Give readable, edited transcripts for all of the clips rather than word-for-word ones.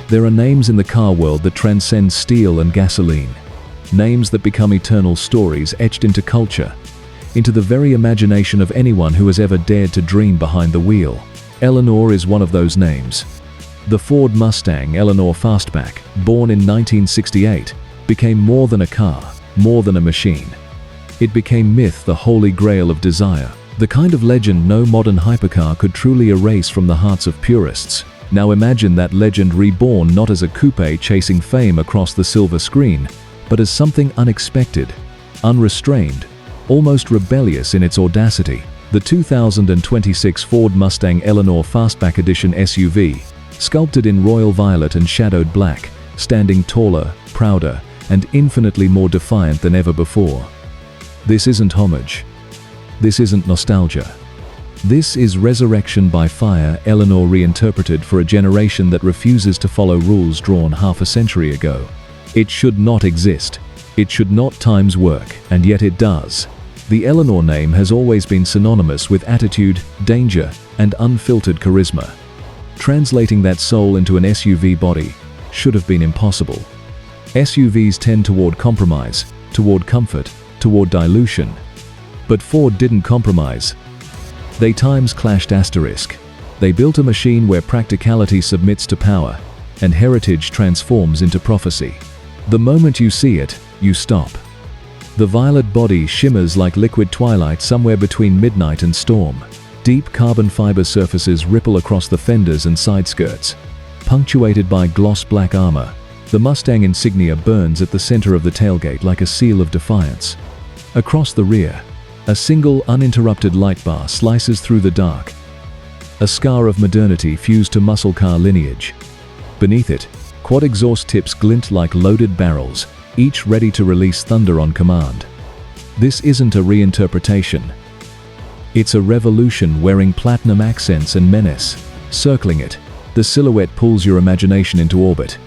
There are names in the car world that transcend steel and gasoline. Names that become eternal stories etched into culture, into the very imagination of anyone who has ever dared to dream behind the wheel. Eleanor is one of those names. The Ford Mustang Eleanor Fastback, born in 1968, became more than a car, more than a machine. It became myth, the holy grail of desire, the kind of legend no modern hypercar could truly erase from the hearts of purists. Now imagine that legend reborn not as a coupe chasing fame across the silver screen, but as something unexpected, unrestrained, almost rebellious in its audacity. The 2026 Ford Mustang Eleanor Fastback Edition SUV, sculpted in royal violet and shadowed black, standing taller, prouder, and infinitely more defiant than ever before. This isn't homage. This isn't nostalgia. This is resurrection by fire, Eleanor reinterpreted for a generation that refuses to follow rules drawn half a century ago. It should not exist. It should not times work, and yet it does. The Eleanor name has always been synonymous with attitude, danger, and unfiltered charisma. Translating that soul into an SUV body should have been impossible. SUVs tend toward compromise, toward comfort, toward dilution. But Ford didn't compromise. They times clashed asterisk. They built a machine where practicality submits to power, and heritage transforms into prophecy. The moment you see it, you stop. The violet body shimmers like liquid twilight somewhere between midnight and storm. Deep carbon fiber surfaces ripple across the fenders and side skirts. Punctuated by gloss black armor, the Mustang insignia burns at the center of the tailgate like a seal of defiance. Across the rear, a single uninterrupted light bar slices through the dark, a scar of modernity fused to muscle car lineage. Beneath it, quad exhaust tips glint like loaded barrels, each ready to release thunder on command. This isn't a reinterpretation. It's a revolution wearing platinum accents and menace. Circling it, the silhouette pulls your imagination into orbit.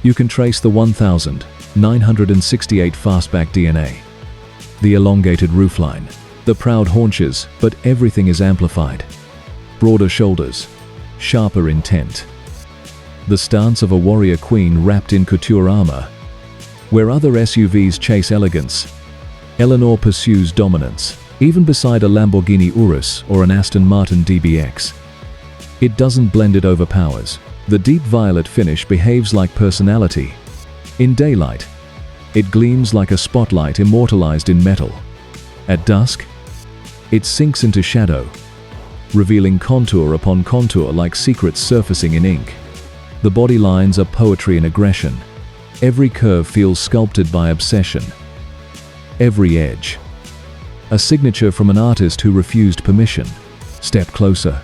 You can trace the 1968 fastback DNA. The elongated roofline, the proud haunches, but everything is amplified. Broader shoulders, sharper intent. The stance of a warrior queen wrapped in couture armor. Where other SUVs chase elegance, Eleanor pursues dominance, even beside a Lamborghini Urus or an Aston Martin DBX. It doesn't blend, it overpowers. The deep violet finish behaves like personality. In daylight, it gleams like a spotlight immortalized in metal. At dusk, it sinks into shadow, revealing contour upon contour like secrets surfacing in ink. The body lines are poetry and aggression. Every curve feels sculpted by obsession. Every edge, a signature from an artist who refused permission. Step closer.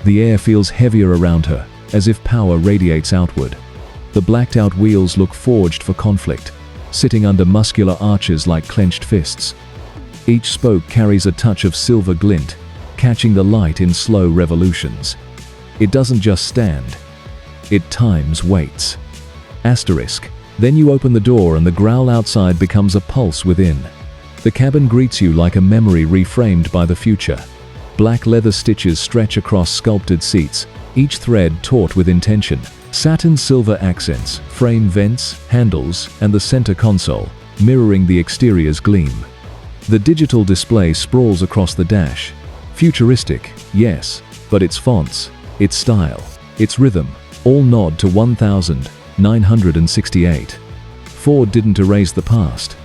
The air feels heavier around her, as if power radiates outward. The blacked-out wheels look forged for conflict, sitting under muscular arches like clenched fists. Each spoke carries a touch of silver glint, catching the light in slow revolutions. It doesn't just stand. It times waits. Asterisk. Then you open the door and the growl outside becomes a pulse within. The cabin greets you like a memory reframed by the future. Black leather stitches stretch across sculpted seats, each thread taut with intention. Satin silver accents frame vents, handles, and the center console, mirroring the exterior's gleam. The digital display sprawls across the dash. Futuristic, yes, but its fonts, its style, its rhythm, all nod to 1968. Ford didn't erase the past.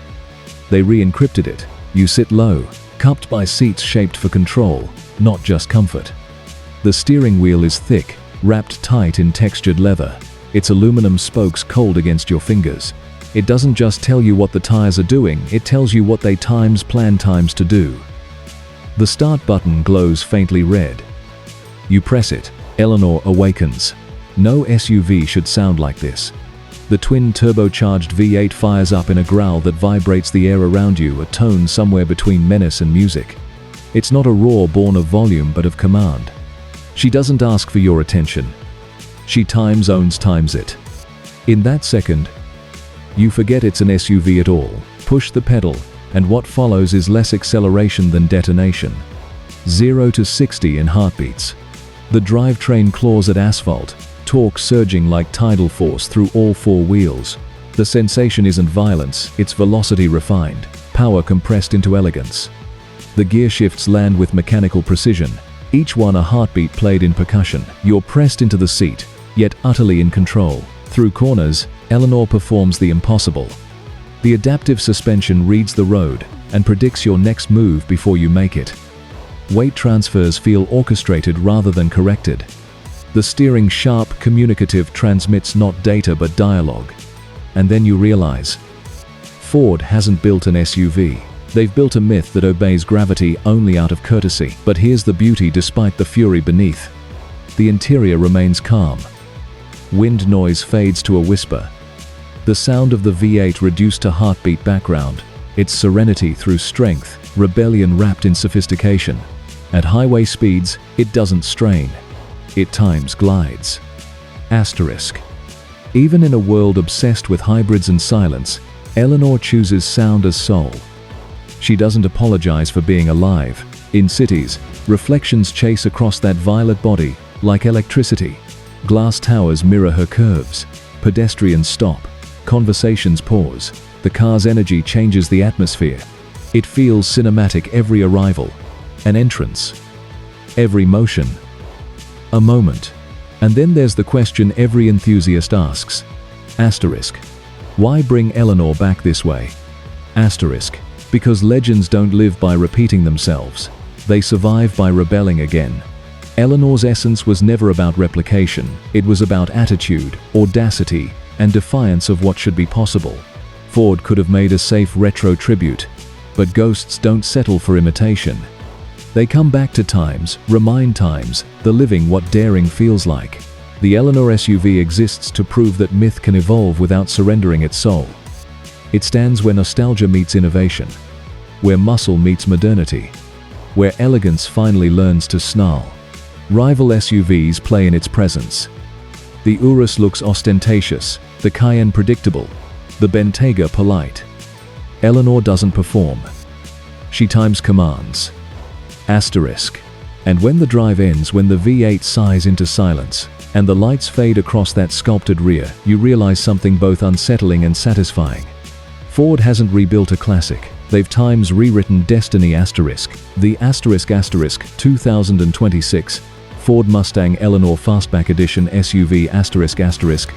They re-encrypted it. You sit low, cupped by seats shaped for control, not just comfort. The steering wheel is thick, wrapped tight in textured leather, its aluminum spokes cold against your fingers. It doesn't just tell you what the tires are doing, it tells you what they plan times to do. The start button glows faintly red. You press it, Eleanor awakens. No SUV should sound like this. The twin turbocharged V8 fires up in a growl that vibrates the air around you, a tone somewhere between menace and music. It's not a roar born of volume but of command. She doesn't ask for your attention. She times it. In that second, you forget it's an SUV at all. Push the pedal, and what follows is less acceleration than detonation. 0 to 60 in heartbeats. The drivetrain claws at asphalt, torque surging like tidal force through all four wheels. The sensation isn't violence, it's velocity refined, power compressed into elegance. The gear shifts land with mechanical precision, each one a heartbeat played in percussion. You're pressed into the seat, yet utterly in control. Through corners, Eleanor performs the impossible. The adaptive suspension reads the road and predicts your next move before you make it. Weight transfers feel orchestrated rather than corrected. The steering sharp, communicative, transmits not data but dialogue. And then you realize, Ford hasn't built an SUV. They've built a myth that obeys gravity only out of courtesy. But here's the beauty despite the fury beneath. The interior remains calm. Wind noise fades to a whisper. The sound of the V8 reduced to heartbeat background. Its serenity through strength, rebellion wrapped in sophistication. At highway speeds, it doesn't strain. It times glides. Asterisk. Even in a world obsessed with hybrids and silence, Eleanor chooses sound as soul. She doesn't apologize for being alive. In cities, reflections chase across that violet body, like electricity. Glass towers mirror her curves. Pedestrians stop. Conversations pause. The car's energy changes the atmosphere. It feels cinematic every arrival. An entrance. Every motion. A moment. And then there's the question every enthusiast asks. Asterisk. Why bring Eleanor back this way? Asterisk. Because legends don't live by repeating themselves. They survive by rebelling again. Eleanor's essence was never about replication. It was about attitude, audacity, and defiance of what should be possible. Ford could have made a safe retro tribute, but ghosts don't settle for imitation. They come back to times, remind times, the living what daring feels like. The Eleanor SUV exists to prove that myth can evolve without surrendering its soul. It stands where nostalgia meets innovation, where muscle meets modernity, where elegance finally learns to snarl. Rival SUVs play in its presence. The Urus looks ostentatious, the Cayenne predictable, the Bentayga polite. Eleanor doesn't perform. She times commands. Asterisk. And when the drive ends, when the V8 sighs into silence, and the lights fade across that sculpted rear, you realize something both unsettling and satisfying. Ford hasn't rebuilt a classic. They've times rewritten destiny. Asterisk. The asterisk 2026 Ford Mustang Eleanor Fastback Edition SUV asterisk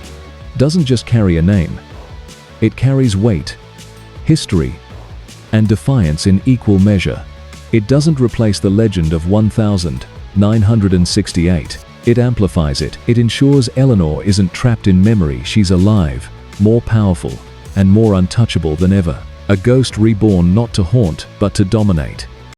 doesn't just carry a name. It carries weight, history, and defiance in equal measure. It doesn't replace the legend of 1968. It amplifies it. It ensures Eleanor isn't trapped in memory. She's alive, more powerful, and more untouchable than ever. A ghost reborn not to haunt, but to dominate.